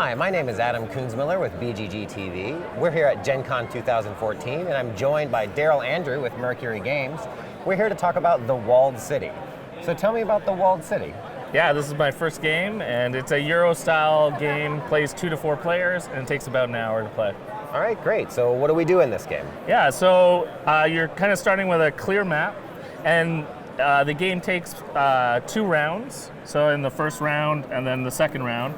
Hi, my name is Adam Kunzmiller with BGG TV. We're here at Gen Con 2014, and I'm joined by Daryl Andrew with Mercury Games. We're here to talk about The Walled City. So tell me about The Walled City. Yeah, this is my first game, and it's a Euro-style game, plays 2 to 4 players, and it takes about an hour to play. All right, great. So what do we do in this game? Yeah, so you're kind of starting with a clear map, and the game takes 2 rounds. So in the first round and then the second round.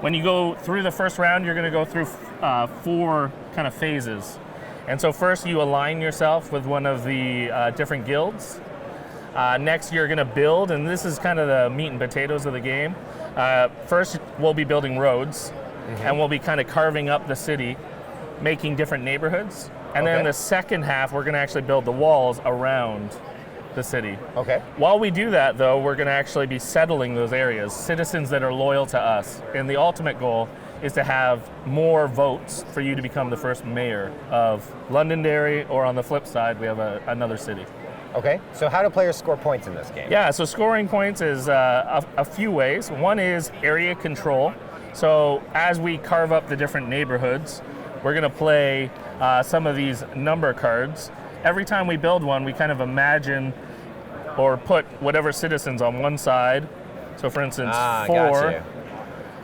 When you go through the first round, you're going to go through 4 kind of phases. And so first you align yourself with one of the different guilds. Next you're going to build, and this is kind of the meat and potatoes of the game. First we'll be building roads, and we'll be kind of carving up the city, making different neighborhoods. And then the second half we're going to actually build the walls around the city. Okay. While we do that, though, we're going to actually be settling those areas, citizens that are loyal to us. And the ultimate goal is to have more votes for you to become the first mayor of Londonderry, or on the flip side, we have another city. Okay, so how do players score points in this game? Yeah, so scoring points is a few ways. One is area control. So as we carve up the different neighborhoods, we're going to play some of these number cards. Every time we build one, we kind of imagine or put whatever citizens on one side. So for instance, 4, gotcha.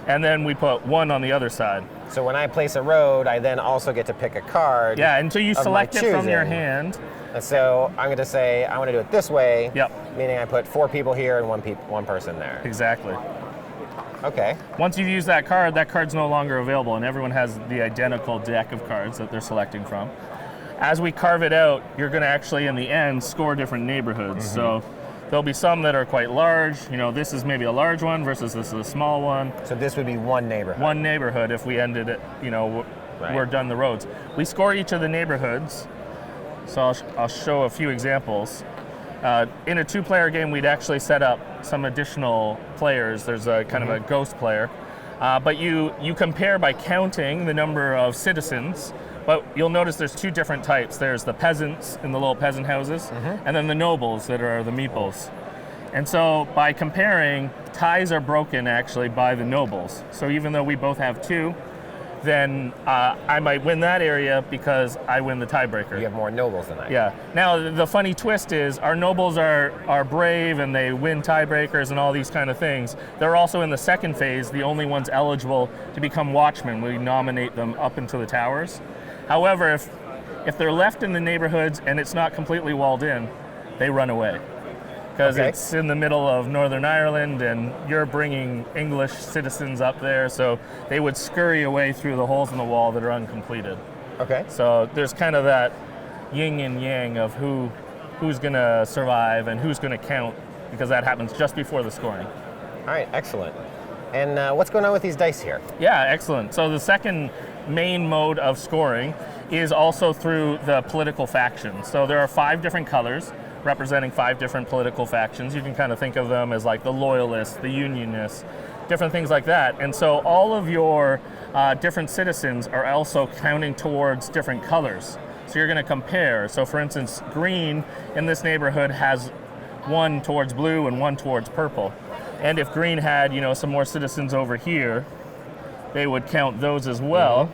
And then we put 1 on the other side. So when I place a road, I then also get to pick a card. Yeah, until you select it from your choosing. hand. And so I'm going to say, I want to do it this way, Yep. meaning I put 4 people here and one person there. Exactly. Okay. Once you've used that card's no longer available, and everyone has the identical deck of cards that they're selecting from. As we carve it out, you're going to actually, in the end, score different neighborhoods. So there'll be some that are quite large. You know, this is maybe a large one versus this is a small one. So this would be one neighborhood. One neighborhood if we ended it, you know, we're done the roads. We score each of the neighborhoods. So I'll show a few examples. In a 2-player game, we'd actually set up some additional players. There's a kind of a ghost player. But you compare by counting the number of citizens. But you'll notice there's 2 different types. There's the peasants in the little peasant houses, and then the nobles that are the meeples. And so by comparing, ties are broken actually by the nobles. So even though we both have 2, then I might win that area because I win the tiebreaker. You have more nobles than I do. Yeah. Now the funny twist is our nobles are brave and they win tiebreakers and all these kind of things. They're also in the second phase the only ones eligible to become watchmen. We nominate them up into the towers. However, if they're left in the neighborhoods and it's not completely walled in, they run away. Because it's in the middle of Northern Ireland and you're bringing English citizens up there, so they would scurry away through the holes in the wall that are uncompleted. Okay. So there's kind of that yin and yang of who's going to survive and who's going to count, because that happens just before the scoring. All right, excellent. And what's going on with these dice here? Yeah, excellent. So the second main mode of scoring is also through the political factions. So there are 5 different colors representing 5 different political factions. You can kind of think of them as like the loyalists, the unionists, different things like that. And so all of your different citizens are also counting towards different colors. So you're going to compare. So for instance, green in this neighborhood has 1 towards blue and 1 towards purple. And if green had, you know, some more citizens over here, they would count those as well.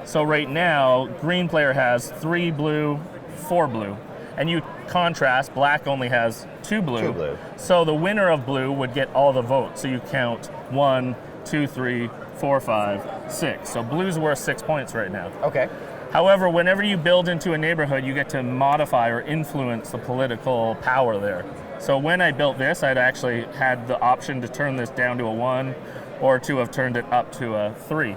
So right now, green player has 3 blue, 4 blue. And you contrast, black only has 2 blue. 2 blue. So the winner of blue would get all the votes. So you count 1, 2, 3, 4, 5, 6. So blue's worth 6 points right now. Okay. However, whenever you build into a neighborhood, you get to modify or influence the political power there. So when I built this, I'd actually had the option to turn this down to a 1 or to have turned it up to a 3.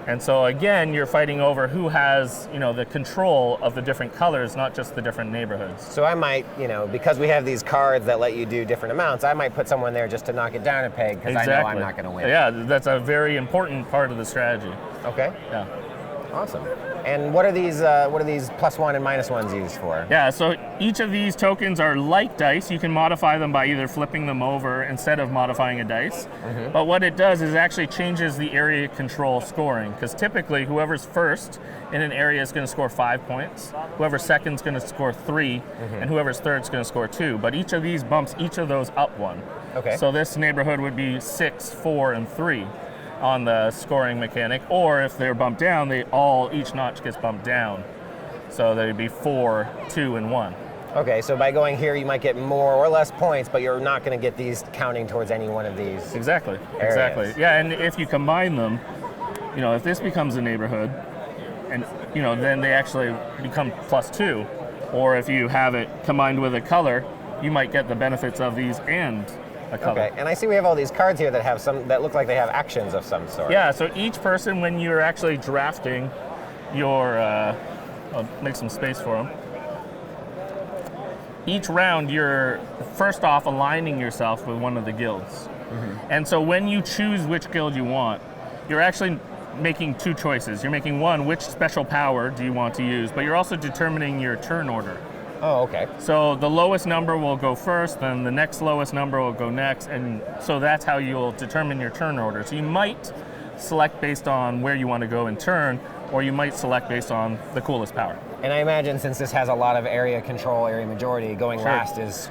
And so again, you're fighting over who has, you know, the control of the different colors, not just the different neighborhoods. So I might, you know, because we have these cards that let you do different amounts, I might put someone there just to knock it down a peg because I know I'm not going to win. Yeah, that's a very important part of the strategy. Okay. Yeah. Awesome. And what are these +1 and -1s used for? Yeah, so each of these tokens are like dice. You can modify them by either flipping them over instead of modifying a dice. But what it does is it actually changes the area control scoring, because typically whoever's first in an area is going to score 5 points, whoever's second is going to score 3, and whoever's third is going to score 2. But each of these bumps each of those up 1. Okay. So this neighborhood would be 6, 4, and 3. on the scoring mechanic, or if they're bumped down, each notch gets bumped down. So they'd be 4, 2, and 1. Okay, so by going here, you might get more or less points, but you're not going to get these counting towards any one of these. Exactly. areas. Exactly. Yeah, and if you combine them, if this becomes a neighborhood, and then they actually become +2, or if you have it combined with a color, you might get the benefits of these and a color. Okay, and I see we have all these cards here that have that look like they have actions of some sort. Yeah, so each person, when you're actually drafting your, I'll make some space for them. Each round, you're first off aligning yourself with one of the guilds. And so when you choose which guild you want, you're actually making two choices. You're making one, which special power do you want to use, but you're also determining your turn order. Oh, okay. So the lowest number will go first, then the next lowest number will go next, and so that's how you'll determine your turn order. So you might select based on where you want to go in turn, or you might select based on the coolest power. And I imagine since this has a lot of area control, area majority, going Sure. last is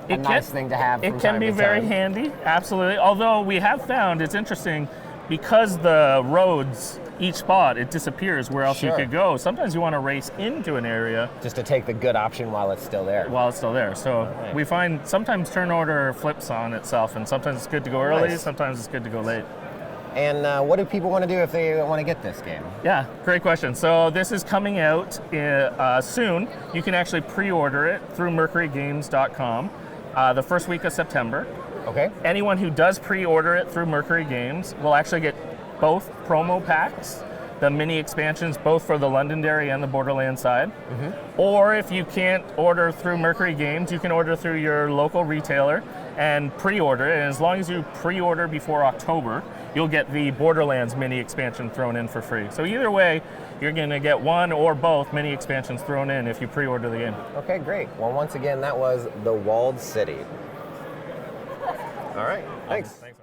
a nice thing to have. It from can time be to very time. handy, absolutely. Although we have found, it's interesting, because the roads, each spot, it disappears where else you Sure. could go. Sometimes you want to race into an area Just to take the good option while it's still there. while it's still there. So Right. we find sometimes turn order flips on itself, and sometimes it's good to go early, Nice. sometimes it's good to go late. And what do people want to do if they want to get this game? Yeah, great question. So this is coming out soon. You can actually pre-order it through mercurygames.com the first week of September. Okay. Anyone who does pre-order it through Mercury Games will actually get both promo packs, the mini expansions, both for the Londonderry and the Borderlands side. Or if you can't order through Mercury Games, you can order through your local retailer and pre-order it. And as long as you pre-order before October, you'll get the Borderlands mini expansion thrown in for free. So either way, you're going to get one or both mini expansions thrown in if you pre-order the game. Okay, great. Well, once again, that was The Walled City. All right, thanks. Thanks.